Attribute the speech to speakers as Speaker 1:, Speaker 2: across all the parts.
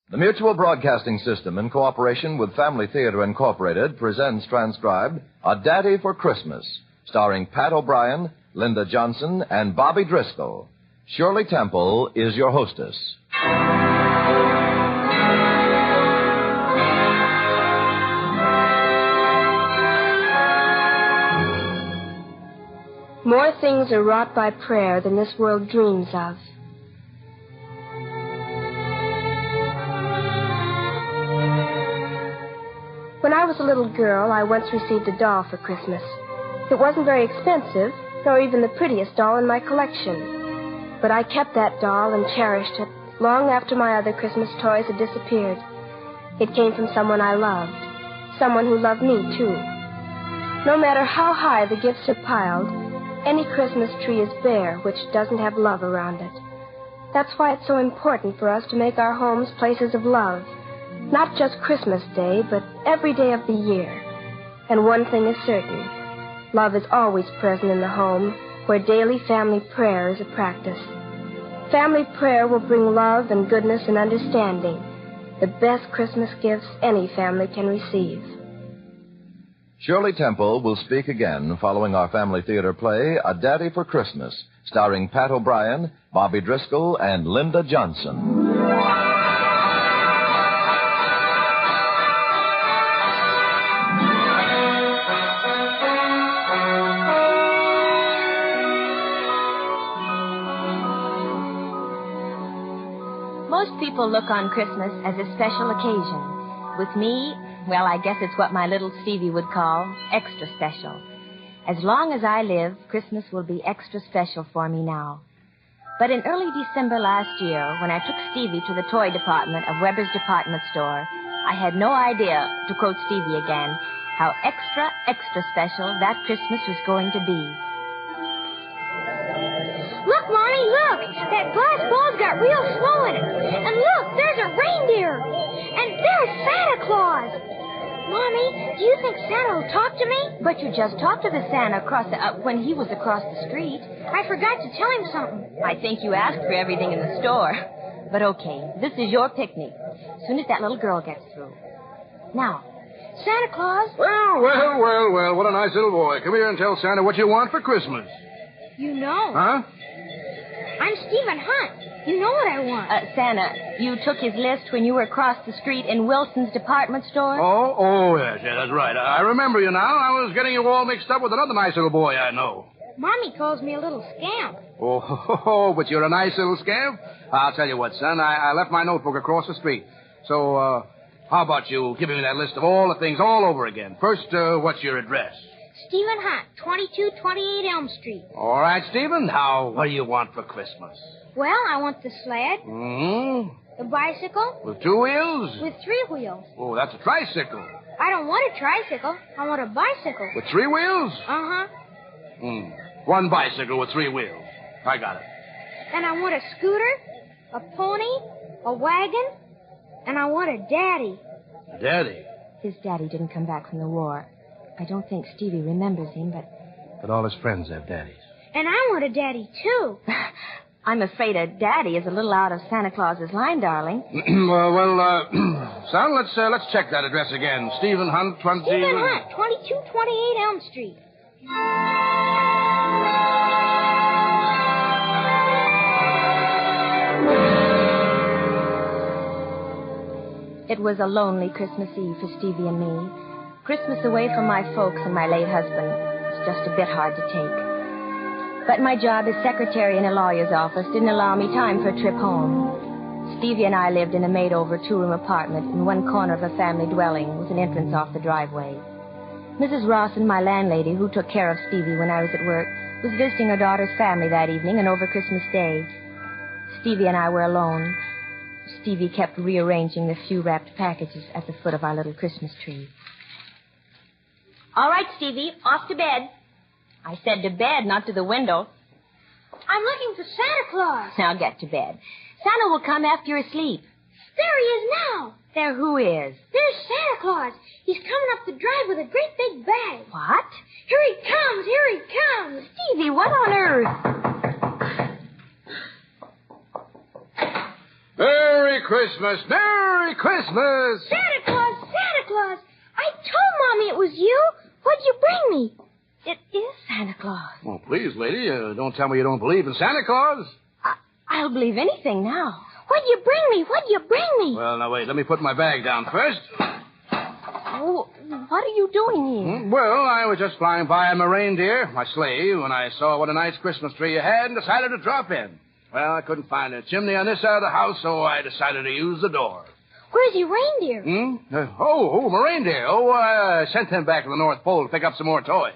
Speaker 1: The Mutual Broadcasting System, in cooperation with Family Theater Incorporated, presents transcribed A Daddy for Christmas, starring Pat O'Brien, Linda Johnson, and Bobby Driscoll. Shirley Temple is your hostess.
Speaker 2: More things are wrought by prayer than this world dreams of. When I was a little girl, I once received a doll for Christmas. It wasn't very expensive, nor even the prettiest doll in my collection. But I kept that doll and cherished it long after my other Christmas toys had disappeared. It came from someone I loved, someone who loved me, too. No matter how high the gifts are piled, any Christmas tree is bare which doesn't have love around it. That's why it's so important for us to make our homes places of love. Not just Christmas Day, but every day of the year. And one thing is certain. Love is always present in the home, where daily family prayer is a practice. Family prayer will bring love and goodness and understanding, the best Christmas gifts any family can receive.
Speaker 1: Shirley Temple will speak again following our Family Theater play, A Daddy for Christmas, starring Pat O'Brien, Bobby Driscoll, and Linda Johnson.
Speaker 3: Most people look on Christmas as a special occasion. With me, well, I guess it's what my little Stevie would call extra special. As long as I live, Christmas will be extra special for me now. But in early December last year, when I took Stevie to the toy department of Weber's department store, I had no idea, to quote Stevie again, how extra, extra special that Christmas was going to be.
Speaker 4: Look, Mommy, look! That glass ball's got real snow in it. And look, there's a reindeer. And there's Santa Claus. Mommy, do you think Santa will talk to me?
Speaker 3: But you just talked to the Santa when he was across the street.
Speaker 4: I forgot to tell him something.
Speaker 3: I think you asked for everything in the store. But okay, this is your picnic. As soon as that little girl gets through. Now,
Speaker 4: Santa Claus.
Speaker 5: Well, what a nice little boy. Come here and tell Santa what you want for Christmas.
Speaker 4: You know.
Speaker 5: Huh?
Speaker 4: I'm Stephen Hunt. You know what I want.
Speaker 3: Santa, you took his list when you were across the street in Wilson's department store?
Speaker 5: Yes, that's right. I remember you now. I was getting you all mixed up with another nice little boy I know.
Speaker 4: Mommy calls me a little scamp.
Speaker 5: But you're a nice little scamp. I'll tell you what, son. I left my notebook across the street. So, how about you giving me that list of all the things all over again? First, what's your address?
Speaker 4: Stephen Hunt, 2228 Elm Street.
Speaker 5: All right, Stephen. Now, what do you want for Christmas?
Speaker 4: Well, I want the sled.
Speaker 5: Mm-hmm.
Speaker 4: The bicycle.
Speaker 5: With 2 wheels?
Speaker 4: With 3 wheels.
Speaker 5: Oh, that's a tricycle.
Speaker 4: I don't want a tricycle. I want a bicycle.
Speaker 5: With 3 wheels?
Speaker 4: Uh-huh.
Speaker 5: 1 bicycle with 3 wheels. I got it.
Speaker 4: And I want a scooter, a pony, a wagon, and I want a daddy.
Speaker 5: A daddy?
Speaker 3: His daddy didn't come back from the war. I don't think Stevie remembers him,
Speaker 5: But all his friends have daddies.
Speaker 4: And I want a daddy, too.
Speaker 3: I'm afraid a daddy is a little out of Santa Claus's line, darling.
Speaker 5: Son, let's check that address again. Stephen Hunt,
Speaker 4: Stephen Hunt, 2228 Elm Street.
Speaker 3: It was a lonely Christmas Eve for Stevie and me. Christmas away from my folks and my late husband was just a bit hard to take. But my job as secretary in a lawyer's office didn't allow me time for a trip home. Stevie and I lived in a made-over 2-room apartment in one corner of a family dwelling with an entrance off the driveway. Mrs. Rawson, my landlady, who took care of Stevie when I was at work, was visiting her daughter's family that evening and over Christmas Day. Stevie and I were alone. Stevie kept rearranging the few wrapped packages at the foot of our little Christmas tree. All right, Stevie, off to bed. I said to bed, not to the window.
Speaker 4: I'm looking for Santa Claus.
Speaker 3: Now get to bed. Santa will come after you're asleep.
Speaker 4: There he is now.
Speaker 3: There who is?
Speaker 4: There's Santa Claus. He's coming up the drive with a great big bag.
Speaker 3: What?
Speaker 4: Here he comes. Here he comes.
Speaker 3: Stevie, what on earth?
Speaker 5: Merry Christmas! Merry Christmas!
Speaker 4: Santa Claus! Santa Claus! I told Mommy it was you. What'd you bring me?
Speaker 3: It is Santa Claus.
Speaker 5: Oh, please, lady, don't tell me you don't believe in Santa Claus.
Speaker 3: I'll believe anything now.
Speaker 4: What'd you bring me? What'd you bring me?
Speaker 5: Well, now, wait. Let me put my bag down first.
Speaker 3: Oh, what are you doing here?
Speaker 5: Well, I was just flying by on my reindeer, my sleigh, when I saw what a nice Christmas tree you had and decided to drop in. Well, I couldn't find a chimney on this side of the house, so I decided to use the door.
Speaker 4: Where's your reindeer?
Speaker 5: My reindeer. I sent them back to the North Pole to pick up some more toys.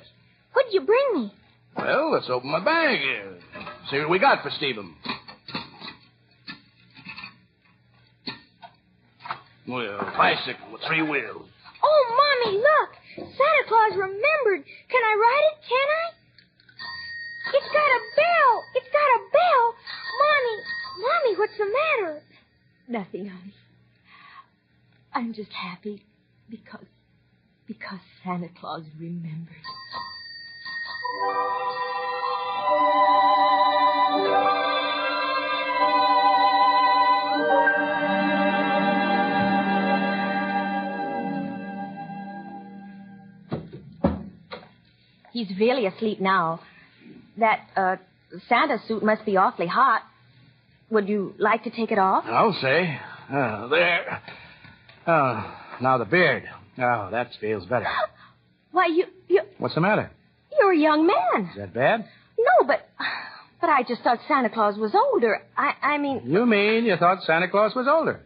Speaker 4: What'd you bring me?
Speaker 5: Well, let's open my bag here. See what we got for Stephen. Well, a bicycle with 3 wheels.
Speaker 4: Oh, Mommy, look. Santa Claus remembered. Can I ride it? Can I? It's got a bell. It's got a bell. Mommy, what's the matter?
Speaker 3: Nothing, honey. I'm just happy because Santa Claus remembered. He's really asleep now. That, Santa suit must be awfully hot. Would you like to take it off?
Speaker 5: I'll say. There. Now the beard. Oh, that feels better.
Speaker 3: Why, you...
Speaker 5: What's the matter?
Speaker 3: You're a young man.
Speaker 5: Is that bad?
Speaker 3: No, but I just thought Santa Claus was older. I mean...
Speaker 5: You mean you thought Santa Claus was older?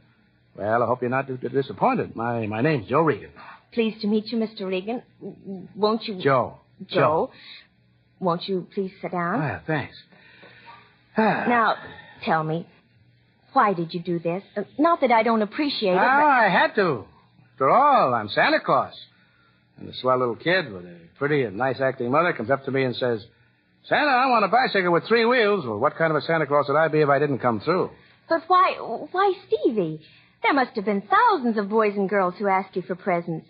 Speaker 5: Well, I hope you're not disappointed. My name's Joe Regan.
Speaker 3: Pleased to meet you, Mr. Regan. Won't you...
Speaker 5: Joe.
Speaker 3: Won't you please sit down?
Speaker 5: Ah, thanks.
Speaker 3: Now, tell me, why did you do this? Not that I don't appreciate it, but...
Speaker 5: I had to. After all, I'm Santa Claus. And a swell little kid with a pretty and nice acting mother comes up to me and says, Santa, I want a bicycle with 3 wheels. Well, what kind of a Santa Claus would I be if I didn't come through?
Speaker 3: But why Stevie? There must have been thousands of boys and girls who asked you for presents.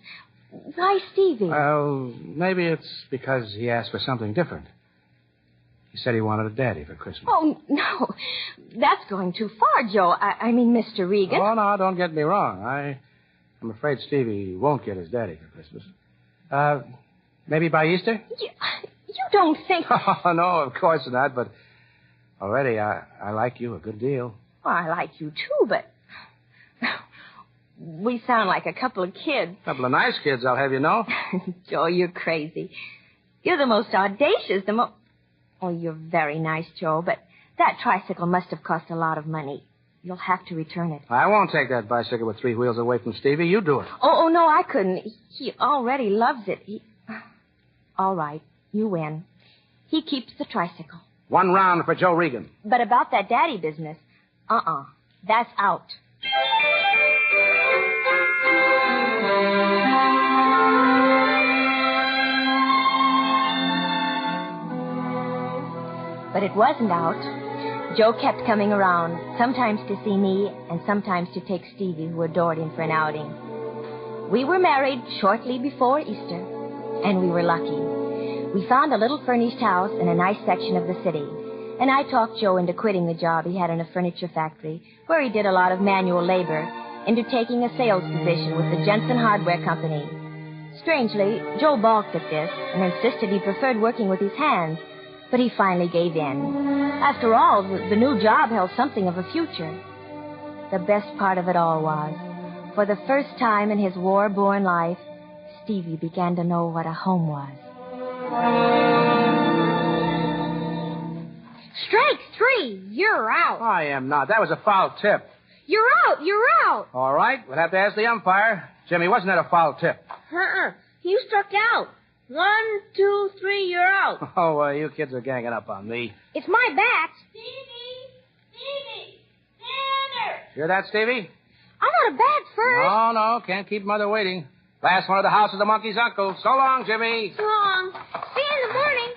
Speaker 3: Why Stevie?
Speaker 5: Well, maybe it's because he asked for something different. He said he wanted a daddy for Christmas.
Speaker 3: Oh, no. That's going too far, Joe. I mean, Mr. Regan.
Speaker 5: Oh, no, don't get me wrong. I'm afraid Stevie won't get his daddy for Christmas. Maybe by Easter?
Speaker 3: You don't think...
Speaker 5: Oh, no, of course not, but already I like you a good deal.
Speaker 3: Well, I like you, too, but... We sound like a couple of kids.
Speaker 5: A couple of nice kids, I'll have you know.
Speaker 3: Joe, you're crazy. You're the most audacious, Oh, you're very nice, Joe, but that tricycle must have cost a lot of money. You'll have to return it.
Speaker 5: I won't take that bicycle with 3 wheels away from Stevie. You do it.
Speaker 3: Oh, no, I couldn't. He already loves it. All right, you win. He keeps the tricycle.
Speaker 5: 1 round for Joe Regan.
Speaker 3: But about that daddy business, that's out. But it wasn't out. Joe kept coming around, sometimes to see me and sometimes to take Stevie, who adored him, for an outing. We were married shortly before Easter, and we were lucky. We found a little furnished house in a nice section of the city, and I talked Joe into quitting the job he had in a furniture factory, where he did a lot of manual labor, into taking a sales position with the Jensen Hardware Company. Strangely, Joe balked at this and insisted he preferred working with his hands, but he finally gave in. After all, the new job held something of a future. The best part of it all was, for the first time in his war-born life, Stevie began to know what a home was.
Speaker 4: Strike 3. You're out.
Speaker 5: I am not. That was a foul tip.
Speaker 4: You're out. You're out.
Speaker 5: All right. We'll have to ask the umpire. Jimmy, wasn't that a foul tip?
Speaker 4: You struck out. 1, 2, 3, you're out.
Speaker 5: Oh, you kids are ganging up on me.
Speaker 4: It's my bat.
Speaker 6: Stevie! Tanner!
Speaker 5: Hear that, Stevie?
Speaker 4: I want a bat first.
Speaker 5: No, can't keep Mother waiting. Last one of the house is the monkey's uncle. So long, Jimmy.
Speaker 4: So long. See you in the morning.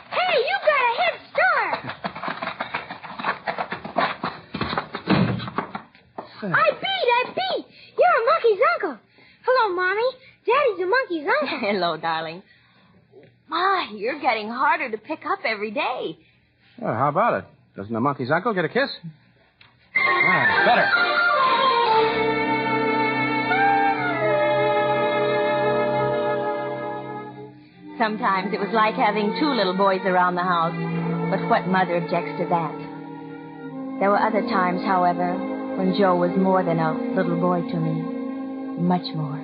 Speaker 4: Hey, you got a head start. I beat. You're a monkey's uncle. Hello, Mommy. Daddy's a monkey's uncle.
Speaker 3: Hello, darling. My, you're getting harder to pick up every day.
Speaker 5: Well, how about it? Doesn't the monkey's uncle get a kiss? Better.
Speaker 3: Sometimes it was like having two little boys around the house. But what mother objects to that? There were other times, however, when Joe was more than a little boy to me. Much more.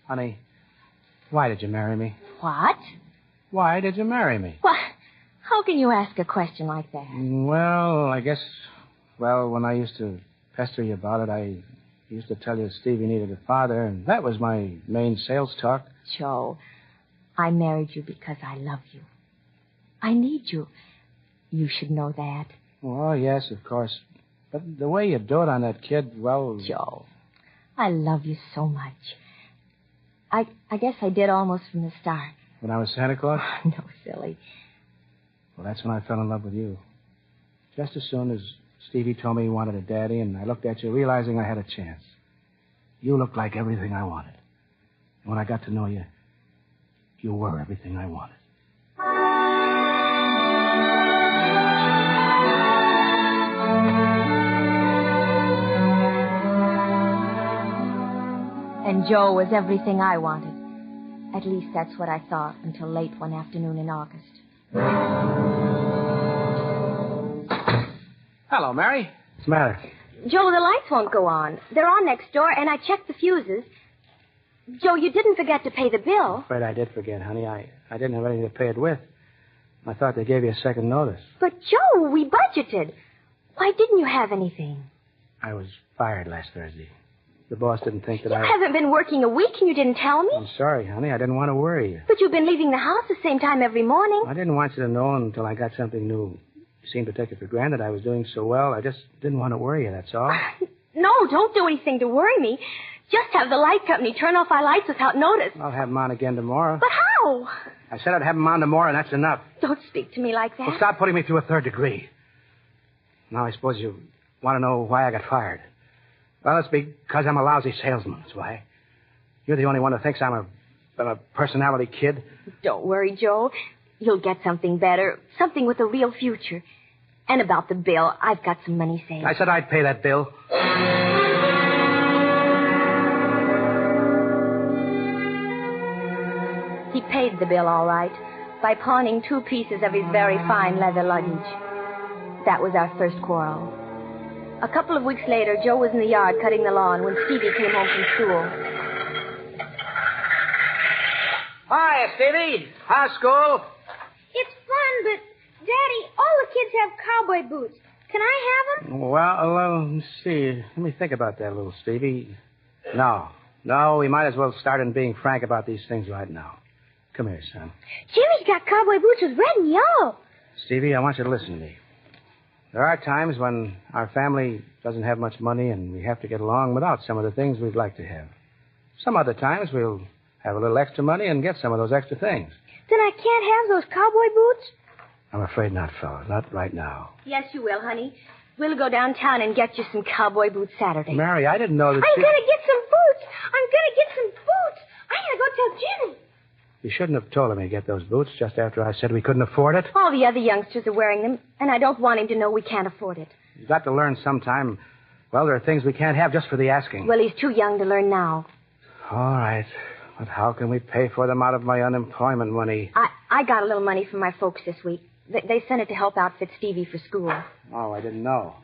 Speaker 5: Honey, why did you marry me?
Speaker 3: What?
Speaker 5: Why did you marry me?
Speaker 3: What? How can you ask a question like that?
Speaker 5: Well, I guess, when I used to pester you about it, I used to tell you Stevie needed a father, and that was my main sales talk.
Speaker 3: Joe, I married you because I love you. I need you. You should know that.
Speaker 5: Well, yes, of course. But the way you do it on that kid, well...
Speaker 3: Joe, I love you so much. I guess I did almost from the start.
Speaker 5: When I was Santa Claus?
Speaker 3: No, silly.
Speaker 5: Well, that's when I fell in love with you. Just as soon as Stevie told me he wanted a daddy, and I looked at you, realizing I had a chance. You looked like everything I wanted. And when I got to know you, you were everything I wanted.
Speaker 3: And Joe was everything I wanted. At least that's what I thought until late one afternoon in August.
Speaker 5: Hello, Mary. What's the matter?
Speaker 2: Joe, the lights won't go on. They're on next door, and I checked the fuses. Joe, you didn't forget to pay the bill.
Speaker 5: I'm afraid I did forget, honey. I didn't have anything to pay it with. I thought they gave you a second notice.
Speaker 2: But, Joe, we budgeted. Why didn't you have anything?
Speaker 5: I was fired last Thursday. The boss didn't think that
Speaker 2: You haven't been working a week and you didn't tell me.
Speaker 5: I'm sorry, honey. I didn't want to worry you.
Speaker 2: But you've been leaving the house the same time every morning.
Speaker 5: I didn't want you to know until I got something new. You seemed to take it for granted I was doing so well. I just didn't want to worry you, that's all.
Speaker 2: No, don't do anything to worry me. Just have the light company turn off our lights without notice.
Speaker 5: I'll have them on again tomorrow.
Speaker 2: But how?
Speaker 5: I said I'd have them on tomorrow, and that's enough.
Speaker 2: Don't speak to me like that.
Speaker 5: Well, stop putting me through a third degree. Now, I suppose you want to know why I got fired. Well, it's because I'm a lousy salesman, that's why. You're the only one who thinks I'm a personality kid.
Speaker 2: Don't worry, Joe. You'll get something better, something with a real future. And about the bill, I've got some money saved.
Speaker 5: I said I'd pay that bill.
Speaker 3: He paid the bill all right by pawning 2 pieces of his very fine leather luggage. That was our first quarrel. A couple of weeks later, Joe was in the yard cutting the lawn when Stevie came home from school.
Speaker 5: Hi, Stevie. How's school?
Speaker 4: It's fun, but, Daddy, all the kids have cowboy boots. Can I have them?
Speaker 5: Well, let's see. Let me think about that, little Stevie. No, we might as well start in being frank about these things right now. Come here, son.
Speaker 4: Jimmy's got cowboy boots with red and yellow.
Speaker 5: Stevie, I want you to listen to me. There are times when our family doesn't have much money and we have to get along without some of the things we'd like to have. Some other times we'll have a little extra money and get some of those extra things.
Speaker 4: Then I can't have those cowboy boots?
Speaker 5: I'm afraid not, fellas. Not right now.
Speaker 3: Yes, you will, honey. We'll go downtown and get you some cowboy boots Saturday.
Speaker 5: Mary, I didn't know that
Speaker 4: I'm going to get some boots. I'm going to go tell Jimmy.
Speaker 5: You shouldn't have told him to get those boots just after I said we couldn't afford it.
Speaker 3: All the other youngsters are wearing them, and I don't want him to know we can't afford it.
Speaker 5: You've got to learn sometime. Well, there are things we can't have just for the asking.
Speaker 3: Well, he's too young to learn now.
Speaker 5: All right. But how can we pay for them out of my unemployment money?
Speaker 3: I got a little money from my folks this week. They sent it to help outfit Stevie for school.
Speaker 5: Oh, I didn't know.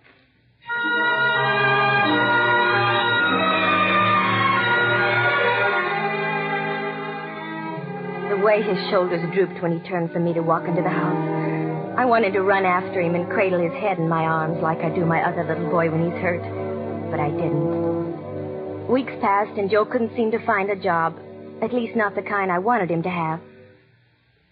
Speaker 3: The way his shoulders drooped when he turned for me to walk into the house. I wanted to run after him and cradle his head in my arms like I do my other little boy when he's hurt. But I didn't. Weeks passed and Joe couldn't seem to find a job. At least not the kind I wanted him to have.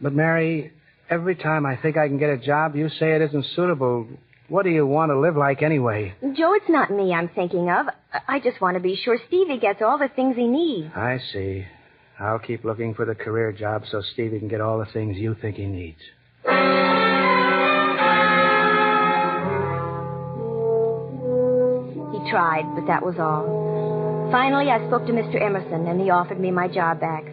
Speaker 5: But, Mary, every time I think I can get a job, you say it isn't suitable. What do you want to live like anyway?
Speaker 3: Joe, it's not me I'm thinking of. I just want to be sure Stevie gets all the things he needs.
Speaker 5: I see. I'll keep looking for the career job so Stevie can get all the things you think he needs.
Speaker 3: He tried, but that was all. Finally, I spoke to Mr. Emerson, and he offered me my job back.